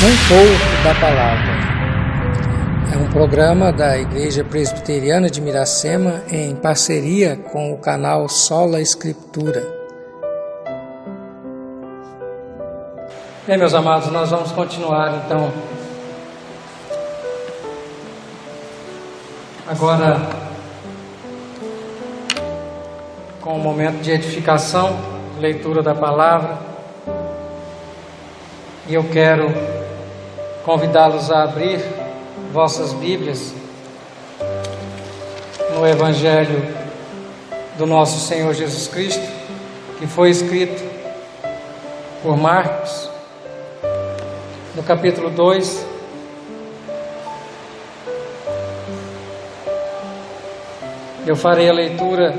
Um pouco da palavra. É um programa da Igreja Presbiteriana de Miracema em parceria com o canal Sola Escritura. Bem, meus amados, nós vamos continuar então. Agora, com o momento de edificação, leitura da palavra. E eu quero convidá-los a abrir vossas Bíblias no Evangelho do nosso Senhor Jesus Cristo, que foi escrito por Marcos, no capítulo 2. Eu farei a leitura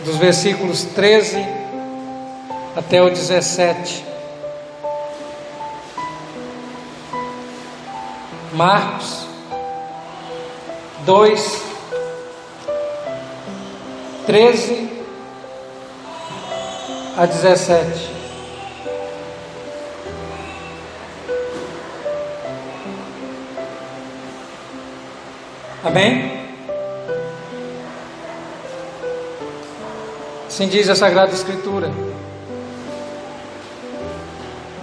dos versículos 13 até o 17. Marcos 2, 13 a 17. Amém? Assim diz a Sagrada Escritura.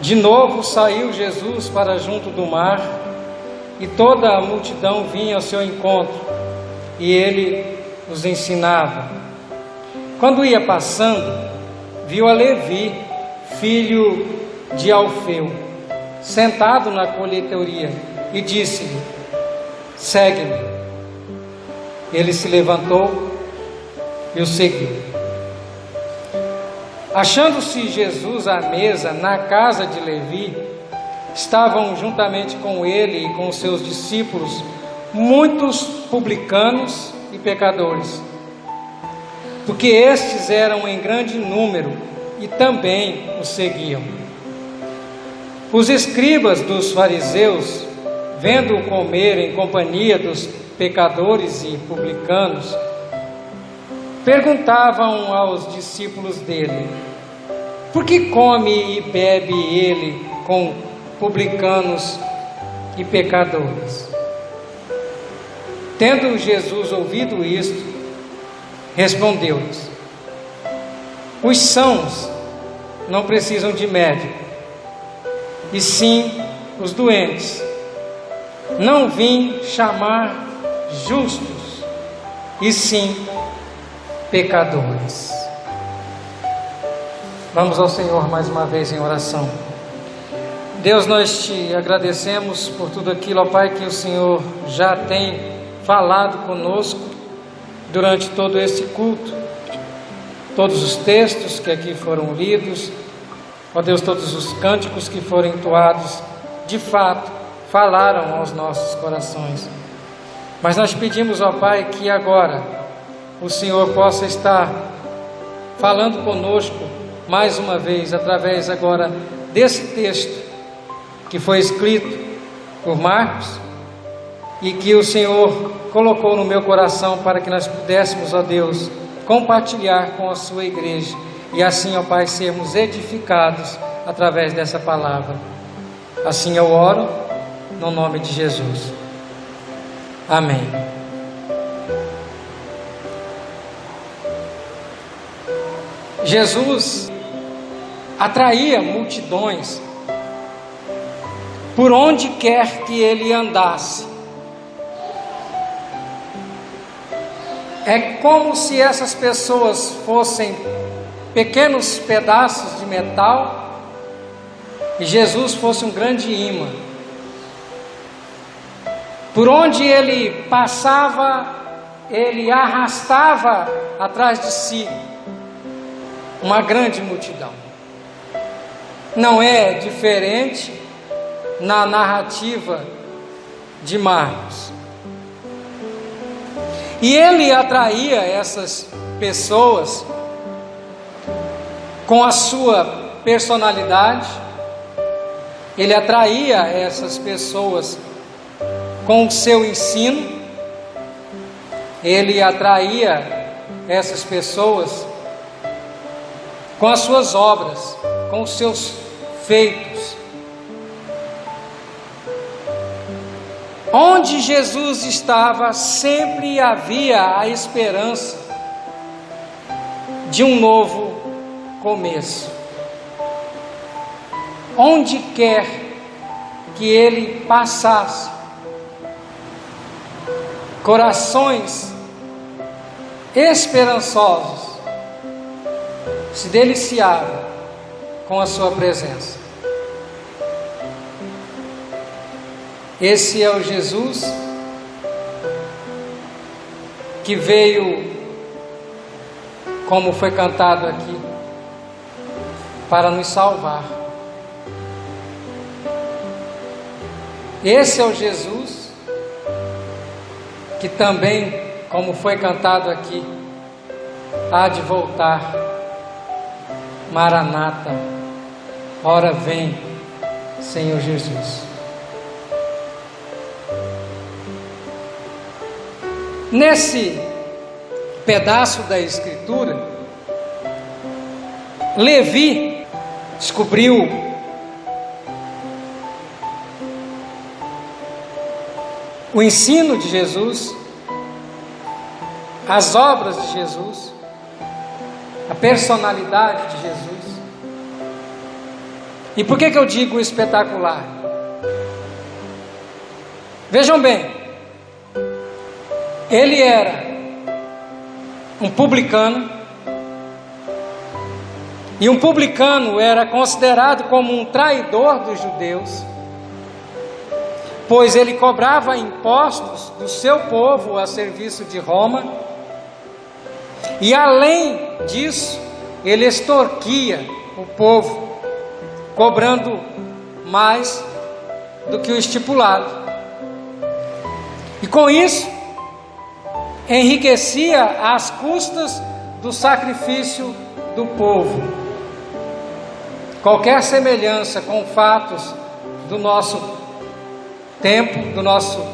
De novo saiu Jesus para junto do mar, e toda a multidão vinha ao seu encontro, e ele os ensinava. Quando ia passando, viu a Levi, filho de Alfeu, sentado na colheitoria, e disse-lhe: segue-me. Ele se levantou e o seguiu. Achando-se Jesus à mesa na casa de Levi, estavam juntamente com ele e com os seus discípulos muitos publicanos e pecadores, porque estes eram em grande número e também o seguiam. Os escribas dos fariseus, vendo-o comer em companhia dos pecadores e publicanos, perguntavam aos discípulos dele: por que come e bebe ele com publicanos e pecadores? Tendo Jesus ouvido isto, respondeu-lhes: os sãos não precisam de médico, e sim os doentes. Não vim chamar justos, e sim pecadores. Vamos ao Senhor mais uma vez em oração. Deus, nós te agradecemos por tudo aquilo, ó Pai, que o Senhor já tem falado conosco durante todo esse culto. Todos os textos que aqui foram lidos, ó Deus, todos os cânticos que foram entoados, de fato, falaram aos nossos corações. Mas nós pedimos, ó Pai, que agora o Senhor possa estar falando conosco mais uma vez, através agora desse texto que foi escrito por Marcos e que o Senhor colocou no meu coração para que nós pudéssemos, ó Deus, compartilhar com a sua igreja e assim, ó Pai, sermos edificados através dessa palavra. Assim eu oro no nome de Jesus. Amém. Jesus atraía multidões por onde quer que ele andasse. É como se essas pessoas fossem pequenos pedaços de metal e Jesus fosse um grande imã. Por onde ele passava, ele arrastava atrás de si uma grande multidão. Não é diferente na narrativa de Marcos. E ele atraía essas pessoas com a sua personalidade, ele atraía essas pessoas com o seu ensino, ele atraía essas pessoas com as suas obras, com os seus feitos. Onde Jesus estava, sempre havia a esperança de um novo começo. Onde quer que ele passasse, corações esperançosos se deliciavam com a sua presença. Esse é o Jesus que veio, como foi cantado aqui, para nos salvar. Esse é o Jesus que também, como foi cantado aqui, há de voltar. Maranata, ora vem, Senhor Jesus. Nesse pedaço da Escritura, Levi descobriu o ensino de Jesus, as obras de Jesus, a personalidade de Jesus. E por que eu digo espetacular? Vejam bem, ele era um publicano, e um publicano era considerado como um traidor dos judeus, pois ele cobrava impostos do seu povo a serviço de Roma, e além disso, ele extorquia o povo, cobrando mais do que o estipulado, e com isso, enriquecia às custas do sacrifício do povo. Qualquer semelhança com fatos do nosso tempo, do nosso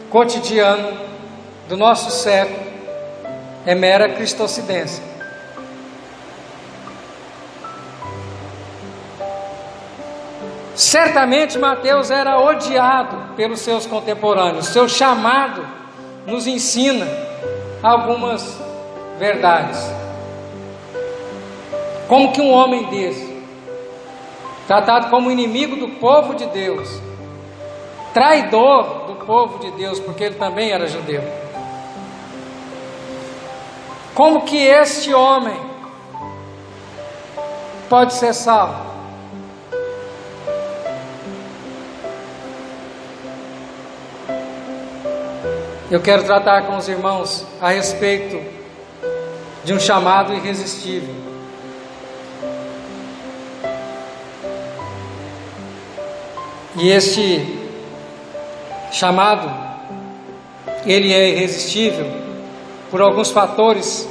cotidiano, do nosso século, é mera cristocidência. Certamente Mateus era odiado pelos seus contemporâneos. Seu chamado nos ensina algumas verdades. Como que um homem desse, tratado como inimigo do povo de Deus, traidor do povo de Deus, porque ele também era judeu, como que este homem pode ser salvo? Eu quero tratar com os irmãos a respeito de um chamado irresistível. E este chamado, ele é irresistível por alguns fatores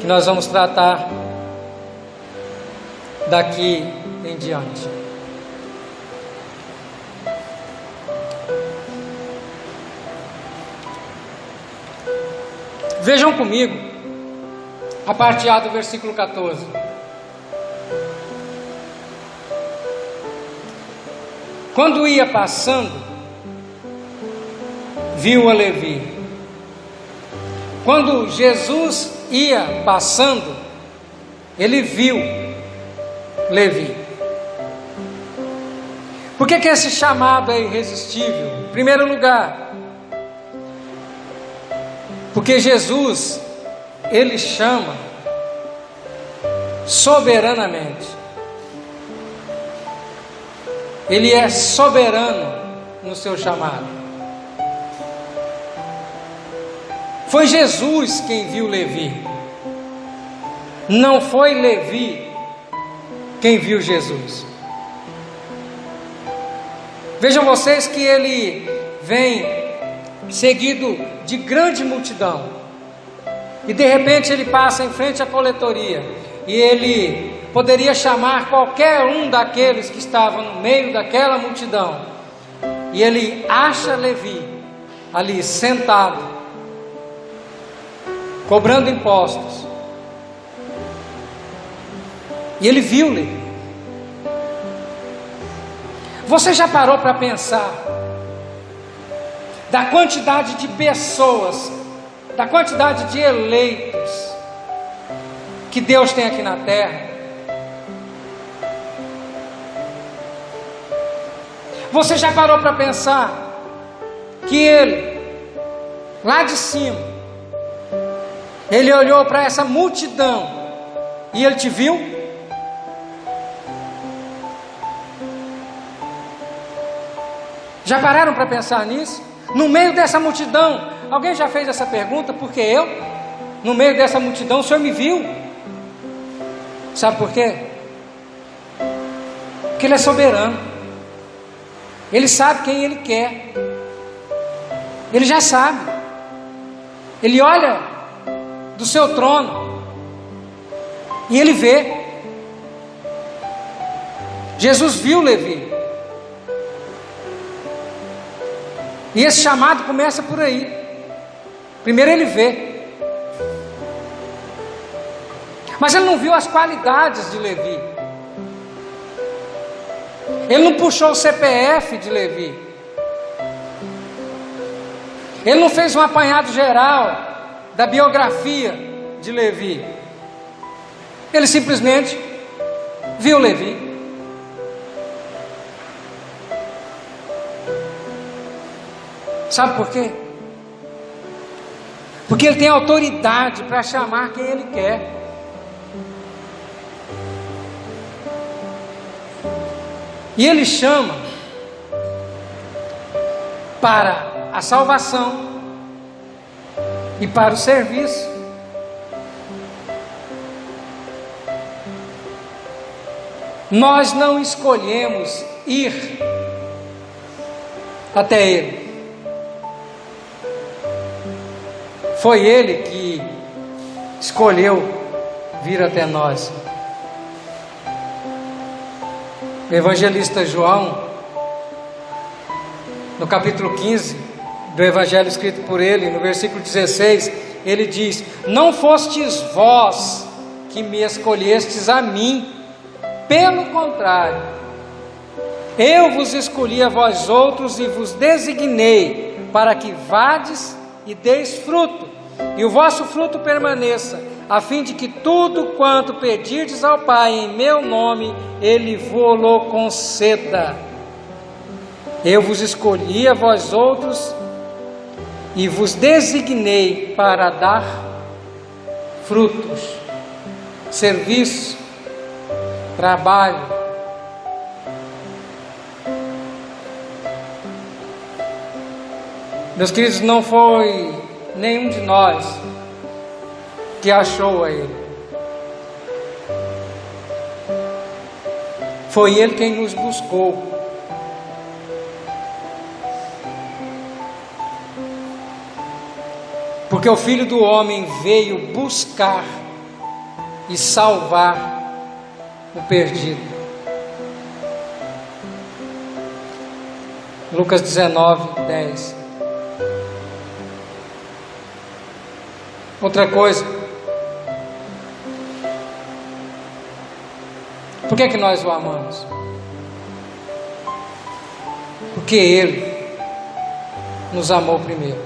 que nós vamos tratar daqui em diante. Vejam comigo a parte A do versículo 14. Quando ia passando, viu a Levi. Quando Jesus ia passando, ele viu Levi. Por que esse chamado é irresistível? Em primeiro lugar, porque Jesus, ele chama soberanamente. Ele é soberano no seu chamado. Foi Jesus quem viu Levi. Não foi Levi quem viu Jesus. Vejam vocês que ele vem seguido de grande multidão, e de repente ele passa em frente à coletoria, e ele poderia chamar qualquer um daqueles que estavam no meio daquela multidão, e ele acha Levi ali sentado, cobrando impostos, e ele viu Levi. Você já parou para pensar da quantidade de pessoas, da quantidade de eleitos que Deus tem aqui na terra. Você já parou para pensar que Ele, lá de cima, Ele olhou para essa multidão e Ele te viu? Já pararam para pensar nisso? No meio dessa multidão, alguém já fez essa pergunta? Por que eu? No meio dessa multidão, o Senhor me viu? Sabe por quê? Porque Ele é soberano. Ele sabe quem Ele quer. Ele já sabe. Ele olha do seu trono e Ele vê. Jesus viu Levi. E esse chamado começa por aí. Primeiro Ele vê. Mas Ele não viu as qualidades de Levi. Ele não puxou o CPF de Levi. Ele não fez um apanhado geral da biografia de Levi. Ele simplesmente viu Levi. Sabe por quê? Porque Ele tem autoridade para chamar quem Ele quer. E Ele chama para a salvação e para o serviço. Nós não escolhemos ir até Ele. Foi Ele que escolheu vir até nós. O evangelista João, no capítulo 15 do evangelho escrito por ele, no versículo 16, ele diz: não fostes vós que me escolhestes a mim, pelo contrário, eu vos escolhi a vós outros e vos designei para que vades e deis fruto, e o vosso fruto permaneça, a fim de que tudo quanto pedirdes ao Pai em meu nome, Ele vô-lo conceda. Eu vos escolhi a vós outros e vos designei para dar frutos, serviço, trabalho. Meus queridos, não foi nenhum de nós que achou a Ele. Foi Ele quem nos buscou. Porque o Filho do Homem veio buscar e salvar o perdido. Lucas 19, 10. Outra coisa, por que nós o amamos? Porque Ele nos amou primeiro.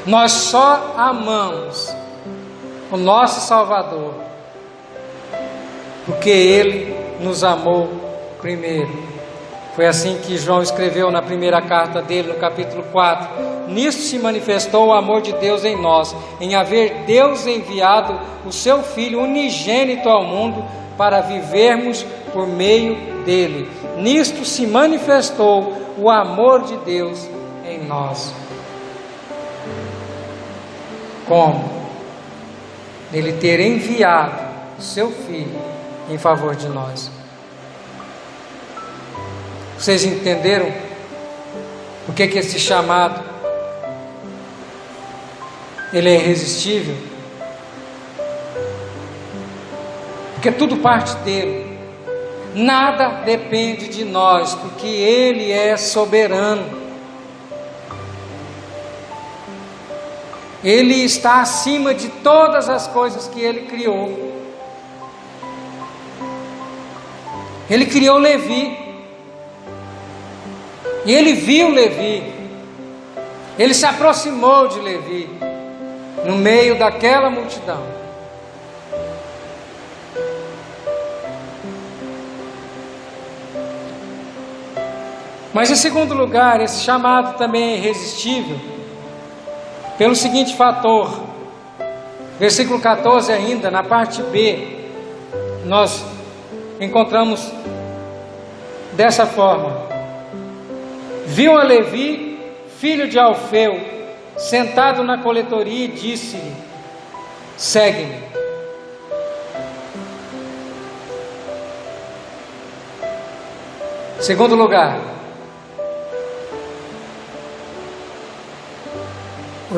Nós só amamos o nosso Salvador porque Ele nos amou primeiro. Foi assim que João escreveu na primeira carta dele, no capítulo 4. Nisto se manifestou o amor de Deus em nós, em haver Deus enviado o seu Filho unigênito ao mundo para vivermos por meio dele. Nisto se manifestou o amor de Deus em nós. Como? Ele ter enviado o seu Filho em favor de nós. Vocês entenderam o que esse chamado ele é irresistível? Porque tudo parte dele. Nada depende de nós, porque Ele é soberano. Ele está acima de todas as coisas que Ele criou. Ele criou Levi. E Ele viu Levi. Ele se aproximou de Levi, no meio daquela multidão. Mas em segundo lugar, esse chamado também é irresistível, pelo seguinte fator. Versículo 14 ainda, na parte B, nós encontramos dessa forma: viu a Levi, filho de Alfeu, sentado na coletoria, e disse-lhe: segue-me. Segundo lugar,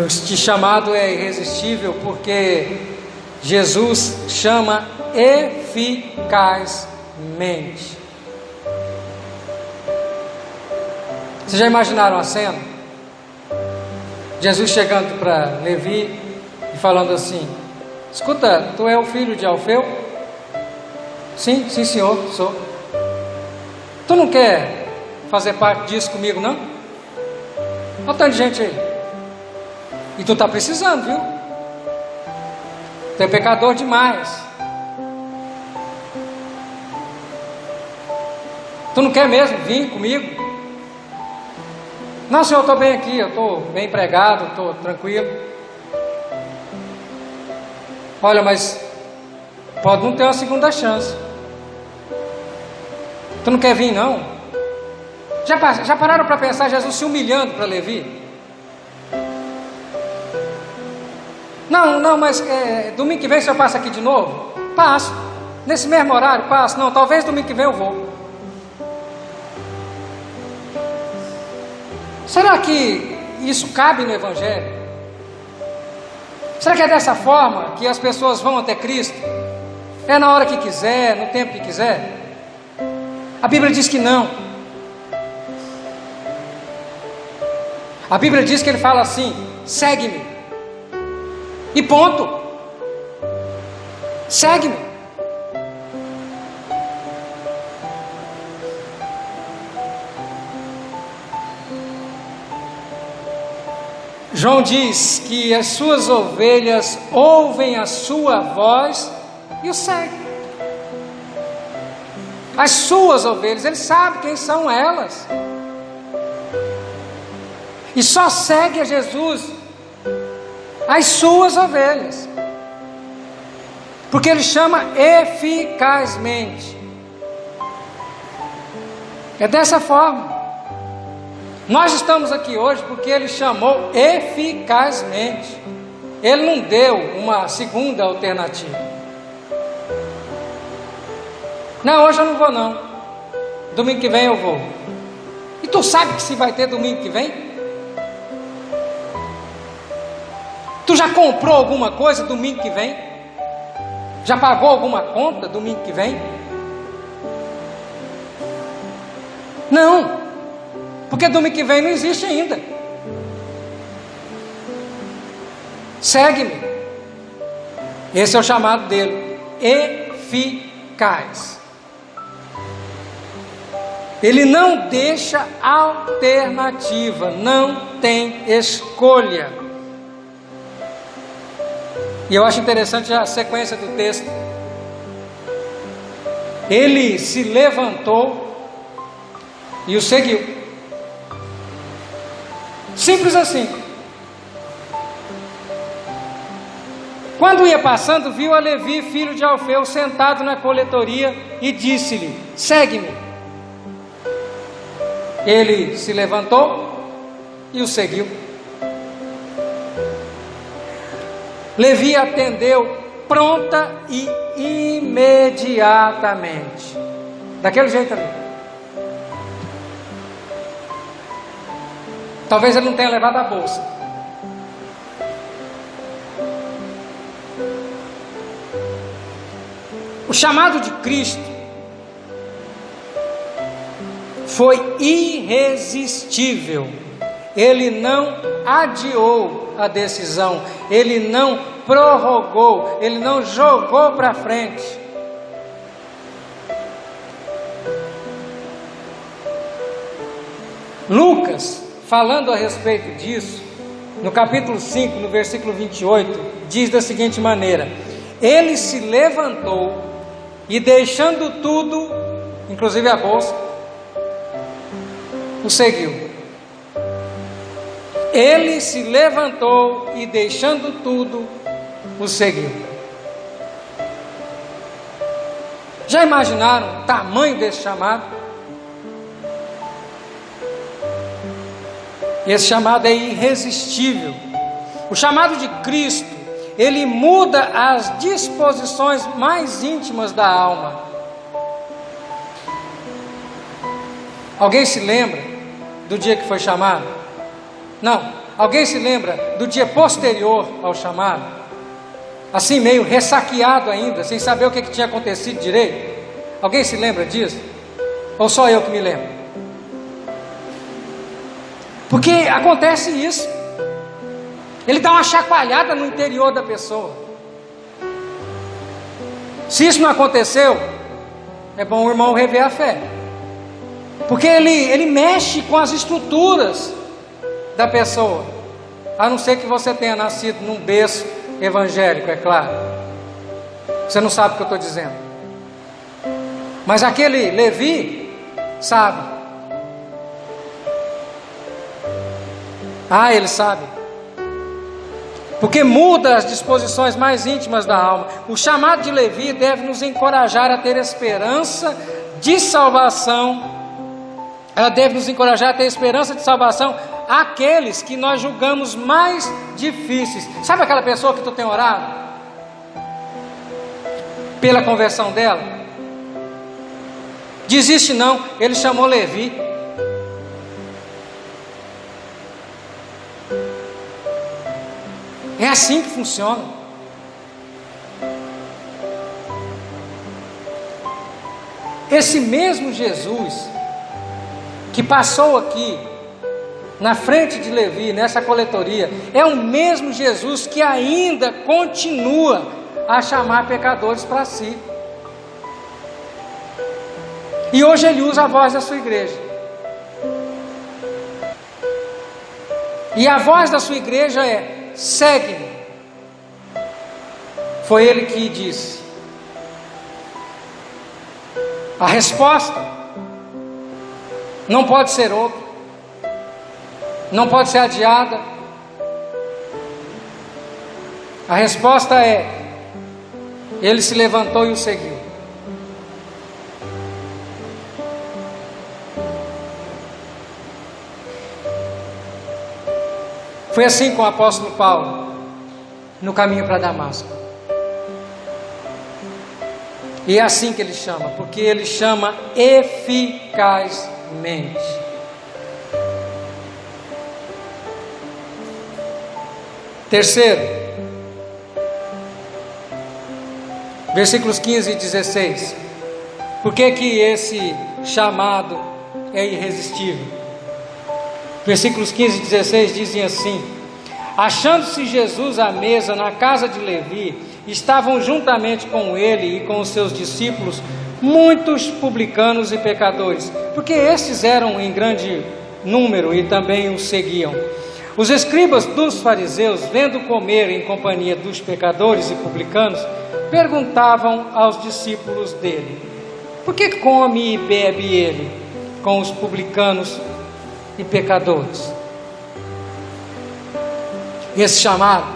este chamado é irresistível porque Jesus chama eficazmente. Vocês já imaginaram a cena? Jesus chegando para Levi e falando assim: escuta, tu é o filho de Alfeu? Sim, senhor, sou. Tu não quer fazer parte disso comigo, não? Olha o tanto de gente aí. E tu está precisando, viu? Tu é pecador demais. Tu não quer mesmo vir comigo? Não, senhor, eu estou bem aqui, eu estou bem empregado, estou tranquilo. Olha, mas pode não ter uma segunda chance. Tu não quer vir, não? Já pararam para pensar Jesus se humilhando para Levi? Não, mas domingo que vem o senhor passa aqui de novo? Passo. Nesse mesmo horário, passo. Não, talvez domingo que vem eu vou. Será que isso cabe no Evangelho? Será que é dessa forma que as pessoas vão até Cristo? É na hora que quiser, no tempo que quiser? A Bíblia diz que não. A Bíblia diz que ele fala assim: segue-me. E ponto. Segue-me. João diz que as suas ovelhas ouvem a sua voz e o seguem. As suas ovelhas, ele sabe quem são elas. E só segue a Jesus as suas ovelhas, porque ele chama eficazmente. É dessa forma. Nós estamos aqui hoje porque ele chamou eficazmente. Ele não deu uma segunda alternativa. Não, hoje eu não vou não. Domingo que vem eu vou. E tu sabe que se vai ter domingo que vem? Tu já comprou alguma coisa domingo que vem? Já pagou alguma conta domingo que vem? Não, porque domingo que vem não existe ainda. Segue-me. Esse é o chamado dele, eficaz. Ele não deixa alternativa, não tem escolha. E eu acho interessante a sequência do texto. Ele se levantou e o seguiu. Simples assim. Quando ia passando, viu a Levi, filho de Alfeu, sentado na coletoria e disse-lhe: segue-me. Ele se levantou e o seguiu. Levi atendeu pronta e imediatamente. Daquele jeito ali. Talvez ele não tenha levado a bolsa. O chamado de Cristo foi irresistível. Ele não adiou a decisão, ele não prorrogou, ele não jogou para frente. Lucas, falando a respeito disso, no capítulo 5, no versículo 28, diz da seguinte maneira: ele se levantou e, deixando tudo, inclusive a bolsa, o seguiu. Ele se levantou e, deixando tudo, o seguiu. Já imaginaram o tamanho desse chamado? Esse chamado é irresistível. O chamado de Cristo, ele muda as disposições mais íntimas da alma. Alguém se lembra do dia que foi chamado? Não. Alguém se lembra do dia posterior ao chamado? Assim, meio ressaqueado ainda, sem saber o que tinha acontecido direito? Alguém se lembra disso? Ou só eu que me lembro? Porque acontece isso. Ele dá uma chacoalhada no interior da pessoa. Se isso não aconteceu, é bom o irmão rever a fé. Porque ele mexe com as estruturas da pessoa. A não ser que você tenha nascido num berço evangélico, é claro. Você não sabe o que eu estou dizendo. Mas aquele Levi sabe. Ah, ele sabe. Porque muda as disposições mais íntimas da alma. O chamado de Levi deve nos encorajar a ter esperança de salvação. Ela deve nos encorajar a ter esperança de salvação àqueles que nós julgamos mais difíceis. Sabe aquela pessoa que tu tem orado pela conversão dela? Desiste não, ele chamou Levi. É assim que funciona. Esse mesmo Jesus que passou aqui na frente de Levi, nessa coletoria, é o mesmo Jesus que ainda continua a chamar pecadores para si. E hoje ele usa a voz da sua igreja. E a voz da sua igreja é: segue-me. Foi ele que disse. A resposta não pode ser outra, não pode ser adiada. A resposta é: ele se levantou e o seguiu. Foi assim com o apóstolo Paulo no caminho para Damasco. E é assim que ele chama, porque ele chama eficazmente. Terceiro, versículos 15 e 16. Por que que esse chamado é irresistível? Versículos 15 e 16 dizem assim: achando-se Jesus à mesa na casa de Levi, estavam juntamente com ele e com os seus discípulos muitos publicanos e pecadores, porque estes eram em grande número e também o seguiam. Os escribas dos fariseus, vendo comer em companhia dos pecadores e publicanos, perguntavam aos discípulos dele: por que come e bebe ele com os publicanos e pecadores? Esse chamado,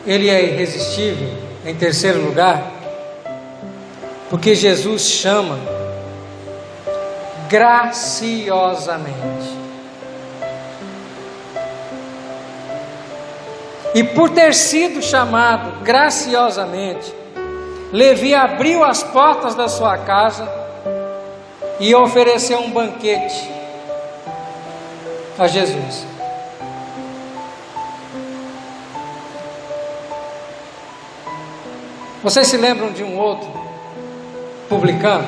ele é irresistível. Em terceiro lugar, porque Jesus chama graciosamente. E por ter sido chamado graciosamente, Levi abriu as portas da sua casa e ofereceu um banquete a Jesus. Vocês se lembram de um outro publicano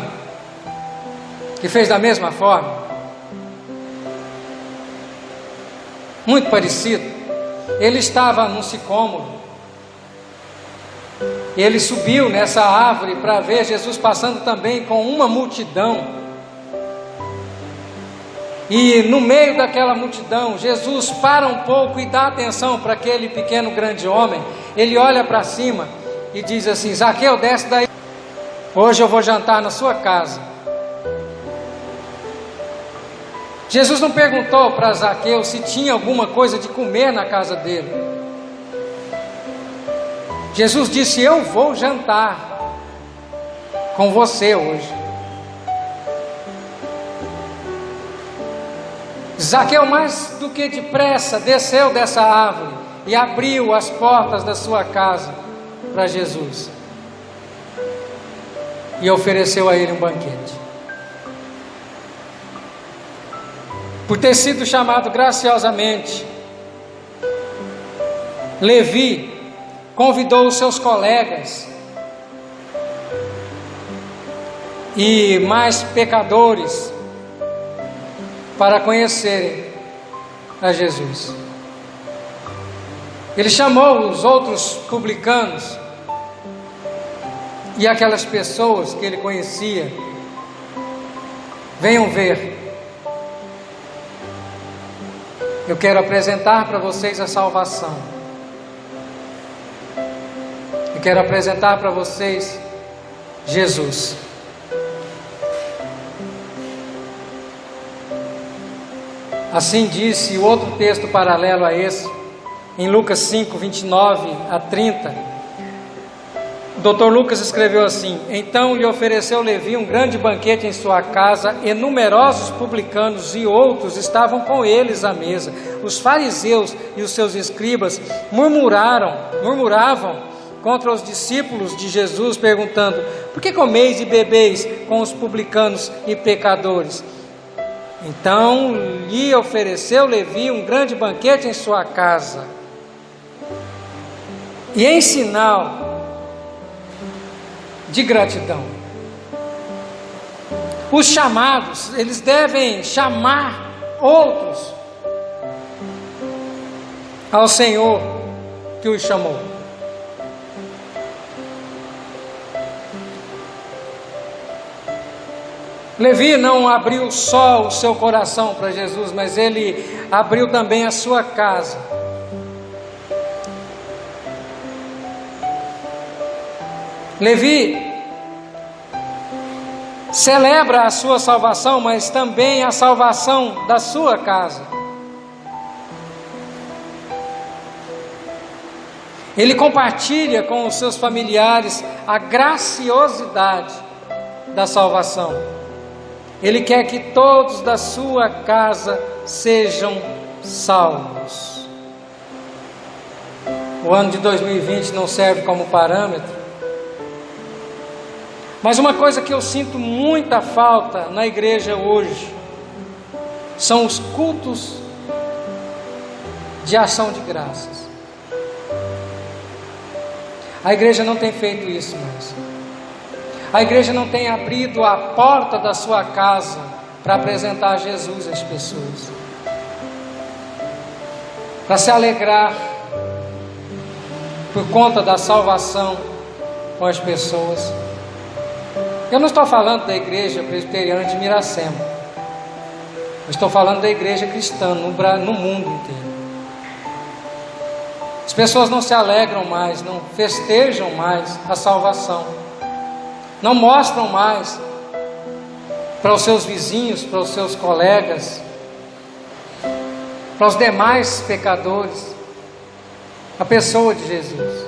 que fez da mesma forma? Muito parecido. Ele estava num sicômoro e ele subiu nessa árvore para ver Jesus passando também com uma multidão. E no meio daquela multidão, Jesus para um pouco e dá atenção para aquele pequeno grande homem. Ele olha para cima e diz assim: Zaqueu, desce daí, hoje eu vou jantar na sua casa. Jesus não perguntou para Zaqueu se tinha alguma coisa de comer na casa dele. Jesus disse: eu vou jantar com você hoje. Zaqueu, mais do que depressa, desceu dessa árvore e abriu as portas da sua casa para Jesus e ofereceu a ele um banquete. Por ter sido chamado graciosamente, Levi convidou os seus colegas e mais pecadores para conhecerem a Jesus. Ele chamou os outros publicanos e aquelas pessoas que ele conhecia: venham ver, eu quero apresentar para vocês a salvação, eu quero apresentar para vocês Jesus. Assim disse o outro texto paralelo a esse, em Lucas 5, 29 a 30, o Dr. Lucas escreveu assim: então lhe ofereceu Levi um grande banquete em sua casa, e numerosos publicanos e outros estavam com eles à mesa. Os fariseus e os seus escribas murmuravam contra os discípulos de Jesus, perguntando: por que comeis e bebeis com os publicanos e pecadores? Então lhe ofereceu Levi um grande banquete em sua casa. E em sinal de gratidão, os chamados, eles devem chamar outros ao Senhor que os chamou. Levi não abriu só o seu coração para Jesus, mas ele abriu também a sua casa. Levi celebra a sua salvação, mas também a salvação da sua casa. Ele compartilha com os seus familiares a graciosidade da salvação. Ele quer que todos da sua casa sejam salvos. O ano de 2020 não serve como parâmetro, mas uma coisa que eu sinto muita falta na igreja hoje são os cultos de ação de graças. A igreja não tem feito isso mais. A igreja não tem abrido a porta da sua casa para apresentar Jesus às pessoas, para se alegrar por conta da salvação com as pessoas. Eu não estou falando da igreja presbiteriana de Miracema, eu estou falando da igreja cristã no mundo inteiro. As pessoas não se alegram mais, não festejam mais a salvação, não mostram mais para os seus vizinhos, para os seus colegas, para os demais pecadores, a pessoa de Jesus.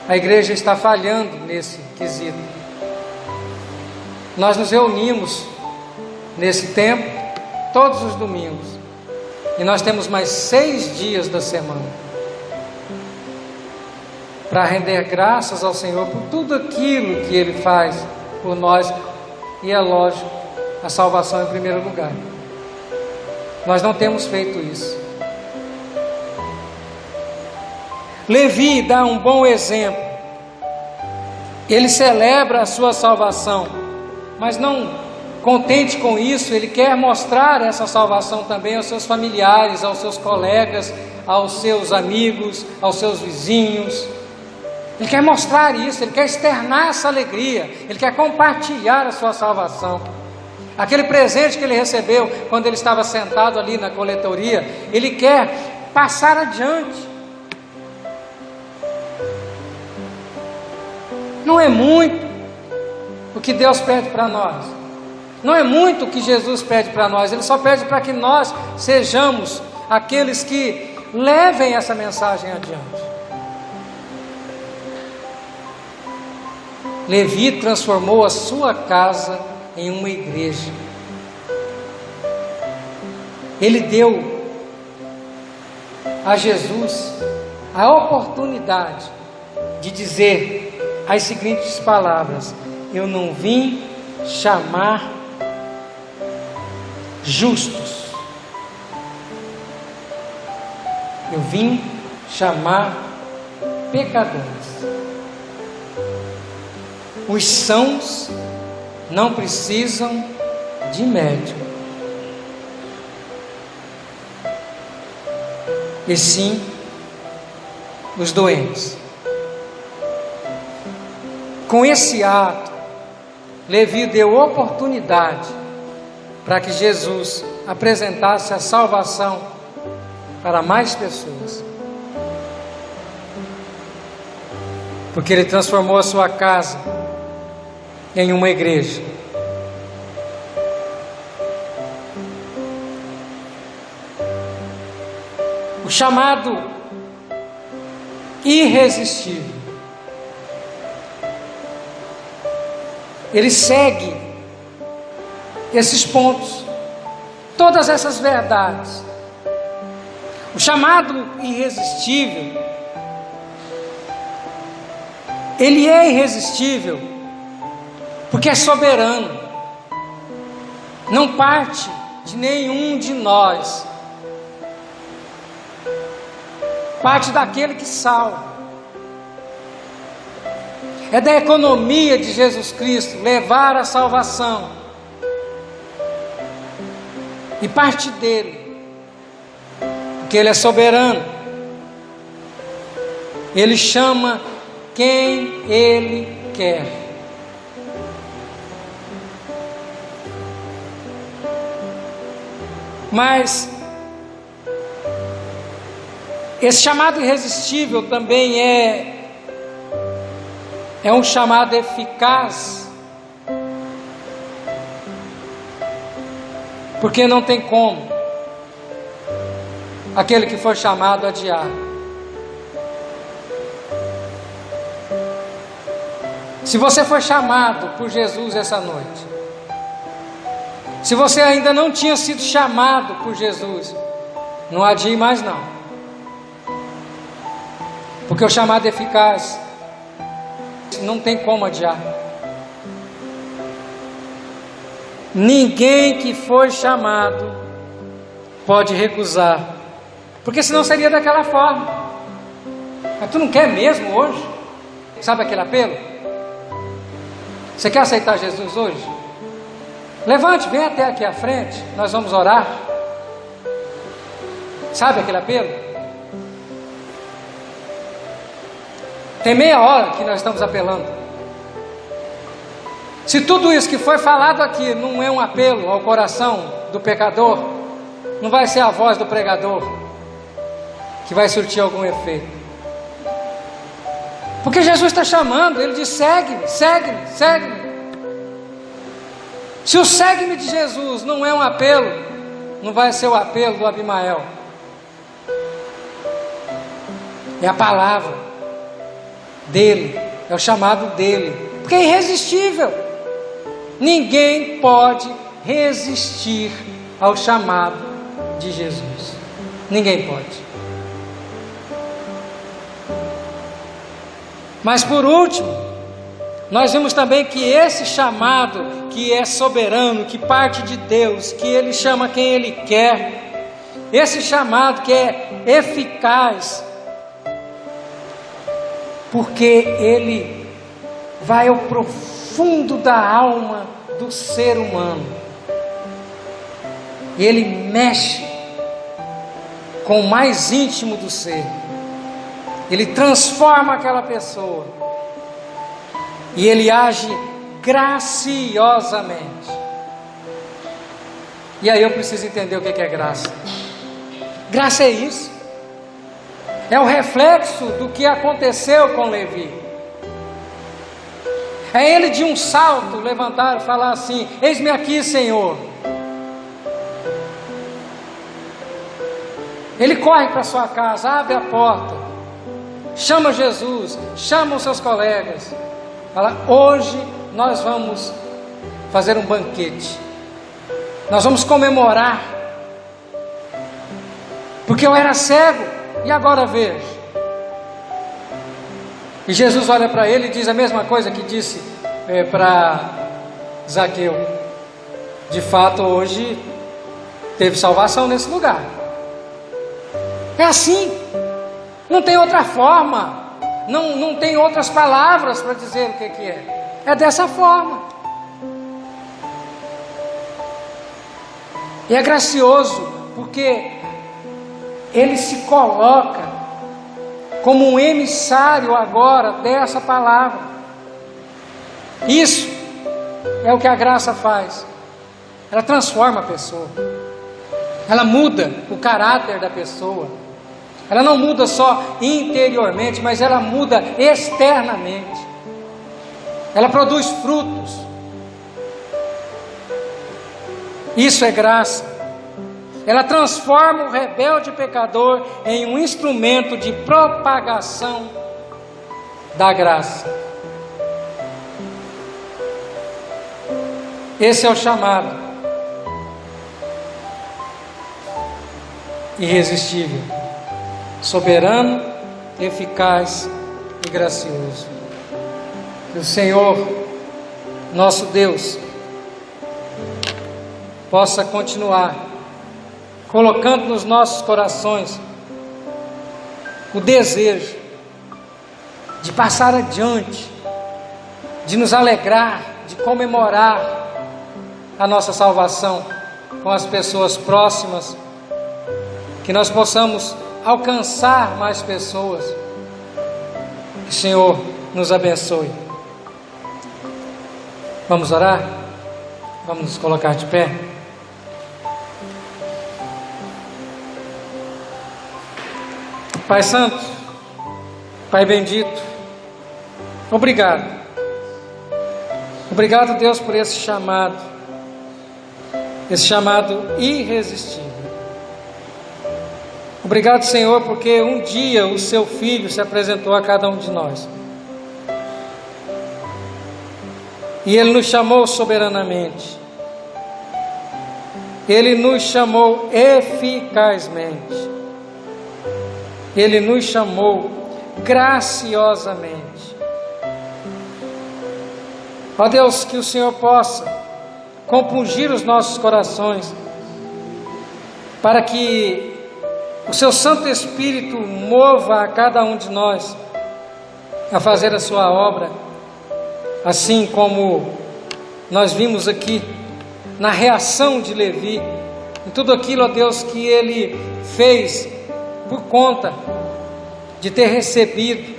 A igreja está falhando nesse quesito. Nós nos reunimos nesse tempo todos os domingos, e nós temos mais 6 dias da semana para render graças ao Senhor por tudo aquilo que Ele faz por nós, e é lógico, a salvação em primeiro lugar. Nós não temos feito isso. Levi dá um bom exemplo. Ele celebra a sua salvação, mas não contente com isso, ele quer mostrar essa salvação também aos seus familiares, aos seus colegas, aos seus amigos, aos seus vizinhos. Ele quer mostrar isso, ele quer externar essa alegria, ele quer compartilhar a sua salvação. aquele presente que ele recebeu quando ele estava sentado ali na coletoria, ele quer passar adiante. Não é muito o que Deus pede para nós, não é muito o que Jesus pede para nós, Ele só pede para que nós sejamos aqueles que levem essa mensagem adiante. Levi transformou a sua casa em uma igreja. Ele deu a Jesus a oportunidade de dizer as seguintes palavras: eu não vim chamar justos, eu vim chamar pecadores. Os sãos não precisam de médico, e sim os doentes. Com esse ato, Levi deu oportunidade para que Jesus apresentasse a salvação para mais pessoas, porque ele transformou a sua casa em uma igreja. O chamado irresistível, ele segue esses pontos, todas essas verdades. O chamado irresistível, ele é irresistível porque é soberano, não parte de nenhum de nós, parte daquele que salva. É da economia de Jesus Cristo levar a salvação, e parte dele, porque ele é soberano. Ele chama quem ele quer. Mas esse chamado irresistível também é um chamado eficaz, porque não tem como aquele que for chamado adiar. Se você for chamado por Jesus essa noite, se você ainda não tinha sido chamado por Jesus, não adie mais não, porque o chamado eficaz não tem como adiar. Ninguém que foi chamado pode recusar, porque senão seria daquela forma. Mas tu não quer mesmo hoje? Sabe aquele apelo? Você quer aceitar Jesus hoje? Levante, vem até aqui à frente, nós vamos orar. Sabe aquele apelo? Tem meia hora que nós estamos apelando. Se tudo isso que foi falado aqui não é um apelo ao coração do pecador, não vai ser a voz do pregador que vai surtir algum efeito. Porque Jesus está chamando, Ele diz: segue-me, segue-me, segue-me. Se o segue-me de Jesus não é um apelo, não vai ser o apelo do Abimael. É a palavra dele, é o chamado dele, porque é irresistível. Ninguém pode resistir ao chamado de Jesus. Ninguém pode. Mas por último, nós vimos também que esse chamado, que é soberano, que parte de Deus, que Ele chama quem Ele quer, esse chamado que é eficaz, porque Ele vai ao profundo da alma do ser humano, e Ele mexe com o mais íntimo do ser, Ele transforma aquela pessoa, e Ele age graciosamente. E aí eu preciso entender o que é graça. Graça é isso. É o reflexo do que aconteceu com Levi. É ele de um salto levantar e falar assim: eis-me aqui, Senhor. Ele corre para sua casa, abre a porta, chama Jesus, chama os seus colegas, fala: hoje nós vamos fazer um banquete, nós vamos comemorar, porque eu era cego e agora vejo. E Jesus olha para ele e diz a mesma coisa que disse para Zaqueu: de fato hoje teve salvação nesse lugar. É assim, não tem outra forma, não tem outras palavras para dizer o que é. É dessa forma. E é gracioso, porque ele se coloca como um emissário agora dessa palavra. Isso é o que a graça faz. Ela transforma a pessoa, ela muda o caráter da pessoa. Ela não muda só interiormente, mas ela muda externamente. Ela produz frutos. Isso é graça. Ela transforma o rebelde pecador em um instrumento de propagação da graça. Esse é o chamado irresistível, soberano, eficaz e gracioso. Que o Senhor, nosso Deus, possa continuar colocando nos nossos corações o desejo de passar adiante, de nos alegrar, de comemorar a nossa salvação com as pessoas próximas, que nós possamos alcançar mais pessoas. Que o Senhor nos abençoe. Vamos orar? Vamos nos colocar de pé. Pai Santo, Pai bendito, obrigado. Obrigado, Deus, por esse chamado irresistível. Obrigado, Senhor, porque um dia o seu Filho se apresentou a cada um de nós. E Ele nos chamou soberanamente. Ele nos chamou eficazmente. Ele nos chamou graciosamente. Ó Deus, que o Senhor possa compungir os nossos corações, para que o seu Santo Espírito mova a cada um de nós a fazer a sua obra, assim como nós vimos aqui na reação de Levi, em tudo aquilo, ó Deus, que ele fez por conta de ter recebido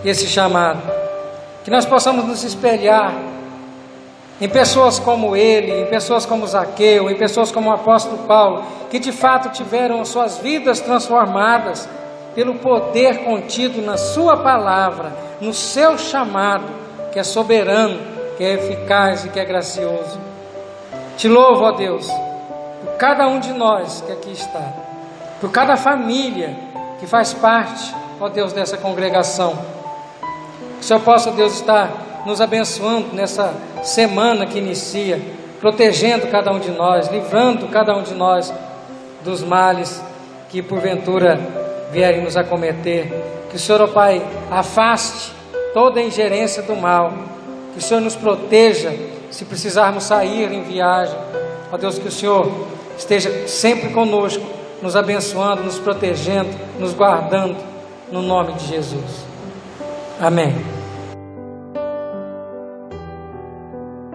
esse chamado. Que nós possamos nos espelhar em pessoas como ele, em pessoas como Zaqueu, em pessoas como o apóstolo Paulo, que de fato tiveram suas vidas transformadas pelo poder contido na sua palavra, no seu chamado, que é soberano, que é eficaz e que é gracioso. Te louvo, ó Deus, por cada um de nós que aqui está, por cada família que faz parte, ó Deus, dessa congregação. Que o Senhor possa, Deus, estar nos abençoando nessa semana que inicia, protegendo cada um de nós, livrando cada um de nós dos males que porventura vierem nos acometer. Que o Senhor, ó Pai, afaste toda a ingerência do mal. Que o Senhor nos proteja se precisarmos sair em viagem. Ó Deus, que o Senhor esteja sempre conosco, nos abençoando, nos protegendo, nos guardando, no nome de Jesus. Amém.